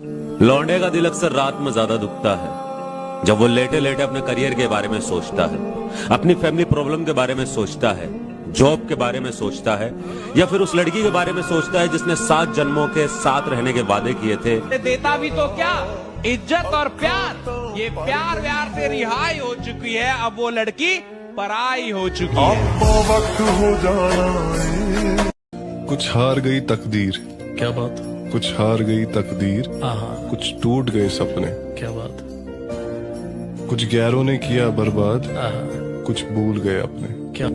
लौंडे का दिल अक्सर रात में ज्यादा दुखता है जब वो लेटे लेटे अपने करियर के बारे में सोचता है, अपनी फैमिली प्रॉब्लम के बारे में सोचता है, जॉब के बारे में सोचता है, या फिर उस लड़की के बारे में सोचता है जिसने 7 जन्मों के साथ रहने के वादे किए थे। देता भी तो क्या, इज्जत और प्यार। ये प्यार व्यार से रिहाई हो चुकी है, अब वो लड़की पराई हो चुकी है। वक्त हो जाना कुछ हार गई तकदीर। क्या बात? कुछ हार गई तकदीर, कुछ टूट गए सपने। क्या बात? कुछ गैरों ने किया बर्बाद, कुछ भूल गए अपने। क्या?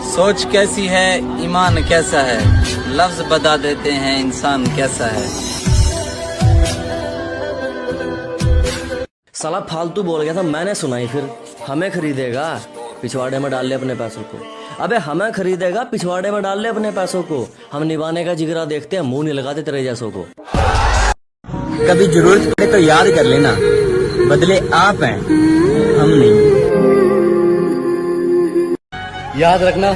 सोच कैसी है, ईमान कैसा है, लफ्ज बता देते हैं इंसान कैसा है। साला फालतू बोल गया था, मैंने सुनाई। फिर हमें खरीदेगा, पिछवाड़े में डाल ले अपने पैसों को। अबे हमें खरीदेगा, पिछवाड़े में डाल ले अपने पैसों को। हम निभाने का जिगरा देखते हैं, मुंह नहीं लगाते तेरे जैसों को। कभी जरूरत पड़े तो याद कर लेना, बदले आप हैं, हम नहीं। याद रखना,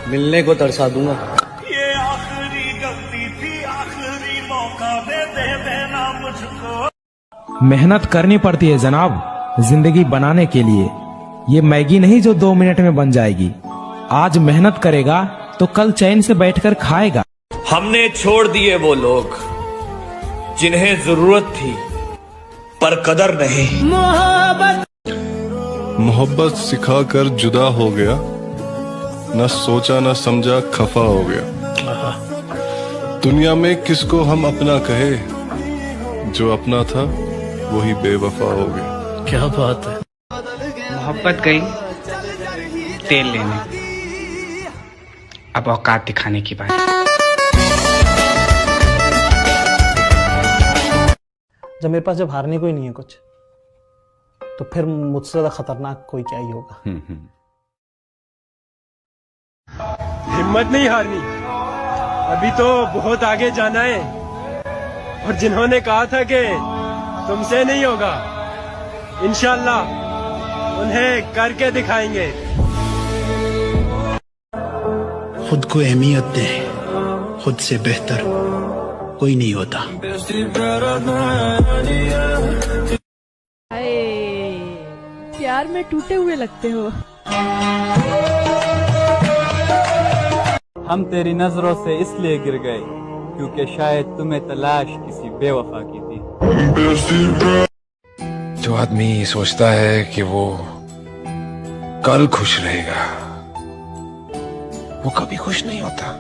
मिलने को तरसा दूंगा। ये आखिरी गलती थी, आखिरी मौका दे देना मुझको। मेहनत करनी पड़ती है जनाब, जिंदगी बनाने के लिए। ये मैगी नहीं जो 2 मिनट में बन जाएगी। आज मेहनत करेगा तो कल चैन से बैठकर खाएगा। हमने छोड़ दिए वो लोग जिन्हें जरूरत थी पर कदर नहीं। मोहब्बत सिखाकर जुदा हो गया, न सोचा न समझा खफा हो गया। दुनिया में किसको हम अपना कहे, जो अपना था वही बेवफा हो गया। क्या बात है? मोहब्बत गई तेल लेने, अब औकात दिखाने की बात। जब मेरे पास हारने को ही नहीं है कुछ, तो फिर मुझसे ज्यादा खतरनाक कोई क्या ही होगा। हिम्मत नहीं हारनी, अभी तो बहुत आगे जाना है। और जिन्होंने कहा था कि तुमसे नहीं होगा, इंशाल्लाह उन्हें करके दिखाएंगे। खुद को अहमियत दे, खुद से बेहतर कोई नहीं होता। प्यार में टूटे हुए लगते हो। हम तेरी नजरों से इसलिए गिर गए क्योंकि शायद तुम्हें तलाश किसी बेवफा की थी। जो आदमी सोचता है कि वो कल खुश रहेगा, वो कभी खुश नहीं होता।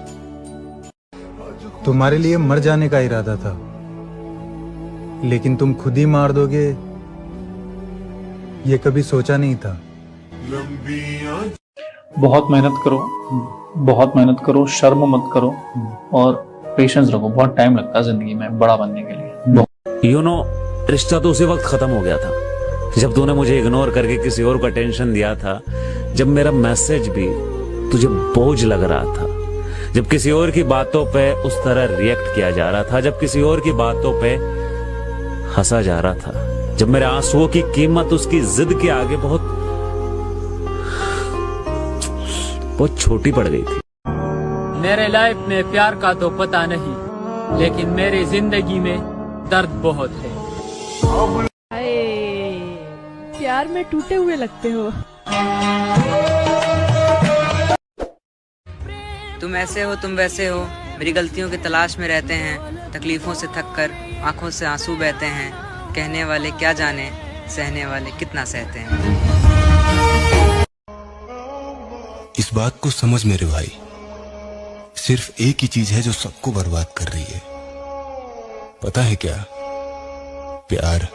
तुम्हारे लिए मर जाने का इरादा था, लेकिन तुम खुद ही मार दोगे ये कभी सोचा नहीं था। बहुत मेहनत करो, बहुत मेहनत करो, शर्म मत करो और पेशेंस रखो। बहुत टाइम लगता है जिंदगी में बड़ा बनने के लिए। यू नो, रिश्ता तो उसी वक्त खत्म हो गया था जब तूने मुझे इग्नोर करके किसी और को अटेंशन दिया था, जब मेरा मैसेज भी तुझे बोझ लग रहा था, जब किसी और की बातों पे उस तरह रिएक्ट किया जा रहा था, जब किसी और की बातों पे हंसा जा रहा था, जब मेरे आंसुओं की कीमत उसकी जिद के आगे बहुत छोटी पड़ गई थी। मेरे लाइफ में प्यार का तो पता नहीं, लेकिन मेरी जिंदगी में दर्द बहुत है। प्यार में टूटे हुए लगते हो। तुम ऐसे हो, तुम वैसे हो, मेरी गलतियों की तलाश में रहते हैं। तकलीफों से थक कर आंखों से आंसू बहते हैं। कहने वाले क्या जाने, सहने वाले कितना सहते हैं। इस बात को समझ मेरे भाई, सिर्फ एक ही चीज है जो सबको बर्बाद कर रही है। पता है क्या? प्यार।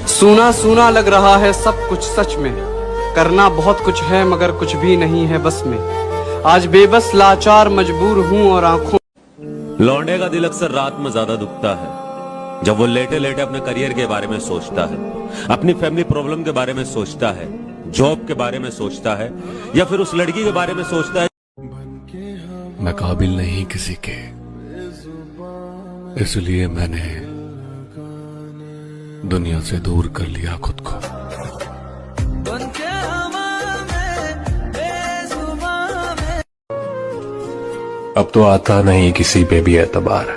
सूना सूना लग रहा है सब कुछ सच में, करना बहुत कुछ है मगर कुछ भी नहीं है बस में। आज बेबस लाचार मजबूर हूँ और आंखों। लौंडे का दिल अक्सर रात में ज्यादा दुखता है जब वो लेटे लेटे अपने करियर के बारे में सोचता है, अपनी फैमिली प्रॉब्लम के बारे में सोचता है, जॉब के बारे में सोचता है, या फिर उस लड़की के बारे में सोचता है। मैं काबिल नहीं किसी के, इसलिए मैंने दुनिया से दूर कर लिया खुद को। अब तो आता नहीं किसी पे भी एतबार,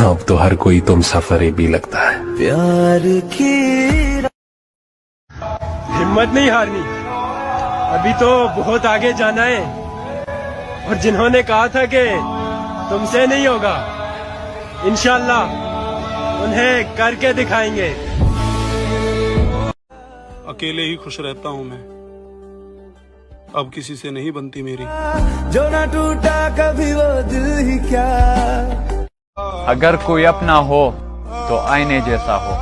अब तो हर कोई तुम सफर भी लगता है। प्यार की हिम्मत नहीं हारनी, अभी तो बहुत आगे जाना है। और जिन्होंने कहा था कि तुमसे नहीं होगा, इंशाल्लाह उन्हें करके दिखाएंगे। अकेले ही खुश रहता हूँ मैं, अब किसी से नहीं बनती मेरी। जो ना टूटा कभी वो दिल ही क्या। अगर कोई अपना हो तो आईने जैसा हो,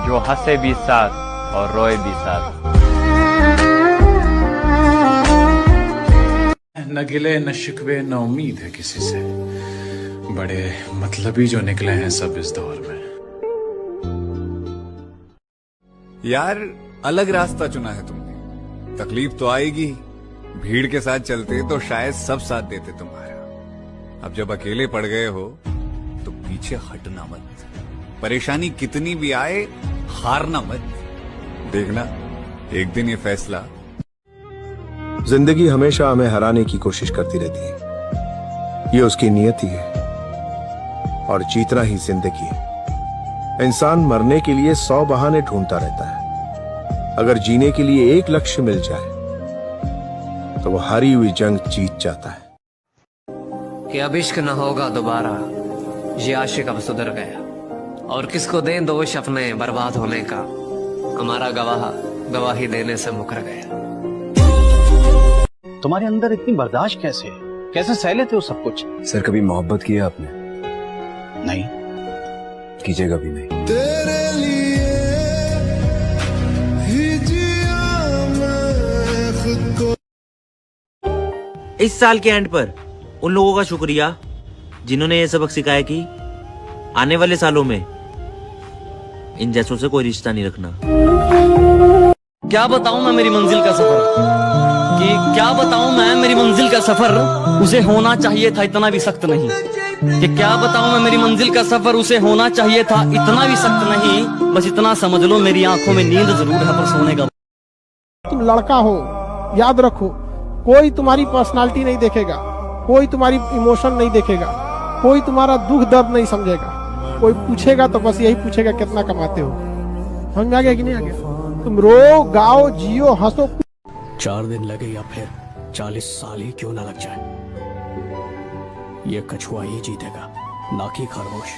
जो हंसे भी साथ और रोए भी साथ। न गिले न शिकवे न उम्मीद है किसी से, बड़े मतलबी जो निकले हैं सब इस दौर में। यार अलग रास्ता चुना है तुमने, तकलीफ तो आएगी, भीड़ के साथ चलते तो शायद सब साथ देते तुम्हारा। अब जब अकेले पड़ गए हो तो पीछे हटना मत, परेशानी कितनी भी आए हारना मत। देखना एक दिन ये फैसला। जिंदगी हमेशा हमें हराने की कोशिश करती रहती है, ये उसकी नियति है, और जीतना ही जिंदगी है। इंसान मरने के लिए 100 बहाने ढूंढता रहता है, अगर जीने के लिए एक लक्ष्य मिल जाए तो वो हारी हुई जंग जीत जाता है। कि अब इश्क न होगा दोबारा, ये आशिक अब सुधर गया, और किसको दें दोष अपने बर्बाद होने का, हमारा गवाह गवाही देने से मुकर गया। तुम्हारे अंदर इतनी बर्दाश्त कैसे है? कैसे सह लेते हो सब कुछ? सर कभी मोहब्बत किया आपने? नहीं, कीजिएगा भी नहीं। तेरे लिए ही जिया मैं खुद को। इस साल के एंड पर उन लोगों का शुक्रिया जिन्होंने ये सबक सिखाया कि आने वाले सालों में इन जैसों से कोई रिश्ता नहीं रखना। क्या बताऊं मैं मेरी मंजिल का सफर, कि क्या बताऊं मैं मेरी मंजिल का सफर, उसे होना चाहिए था इतना भी सख्त नहीं। कि क्या बताऊं मैं मेरी मंजिल का सफर, उसे होना चाहिए था इतना भी सख्त नहीं। बस इतना समझ लो मेरी आंखों में नींद जरूर है पर सोने का। तुम लड़का हो, याद रखो, कोई तुम्हारी पर्सनालिटी नहीं देखेगा, कोई तुम्हारी इमोशन नहीं देखेगा, कोई तुम्हारा दुख दर्द नहीं समझेगा। कोई पूछेगा तो बस यही पूछेगा कितना कमाते हो। समझ में आ गया कि नहीं आ गया? तुम रो, गाओ, जियो, हंसो। 4 दिन लगे या फिर 40 साल ही क्यों ना लग जाए, ये कछुआ ही जीतेगा, ना कि खरगोश।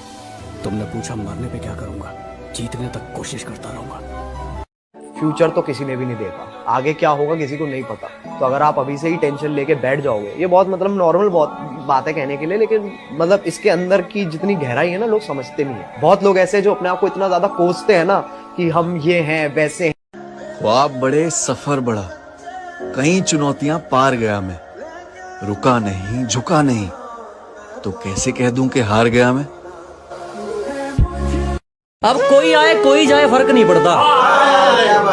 तुमने पूछा मरने पे क्या करूंगा, जीतने तक कोशिश करता रहूंगा। फ्यूचर तो किसी ने भी नहीं देखा, आगे क्या होगा किसी को नहीं पता। तो अगर आप अभी से ही टेंशन लेके बैठ जाओगे, ये बहुत मतलब नॉर्मल बहुत बात है कहने के लिए, लेकिन मतलब इसके अंदर की जितनी गहराई है ना लोग समझते नहीं है। बहुत लोग ऐसे जो अपने आप को इतना ज्यादा कोसते हैं ना कि हम ये हैं वैसे हैं। ख्वाब बड़े सफर बड़ा, कई चुनौतियां पार गया मैं, रुका नहीं झुका नहीं, तो कैसे कह दूं कि हार गया मैं। अब कोई आए कोई जाए फर्क नहीं पड़ता,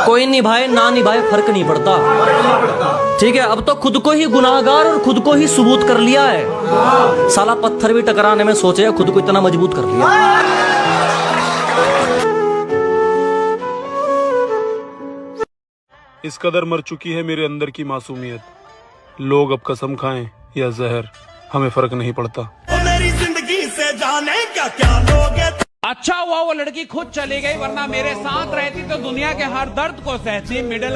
कोई निभाए ना निभाए फर्क नहीं पड़ता। ठीक है, अब तो खुद को ही गुनाहगार और खुद को ही सबूत कर लिया है। साला पत्थर भी टकराने में सोचे, खुद को इतना मजबूत कर लिया। इस कदर मर चुकी है मेरे अंदर की मासूमियत। लोग अब कसम खाएं या जहर, हमें फर्क नहीं पड़ता। मेरी जिंदगी से जाने क्या क्या लोगे। अच्छा हुआ वो लड़की खुद चली गई, वरना मेरे साथ रहती तो दुनिया के हर दर्द को सहती। मिडिल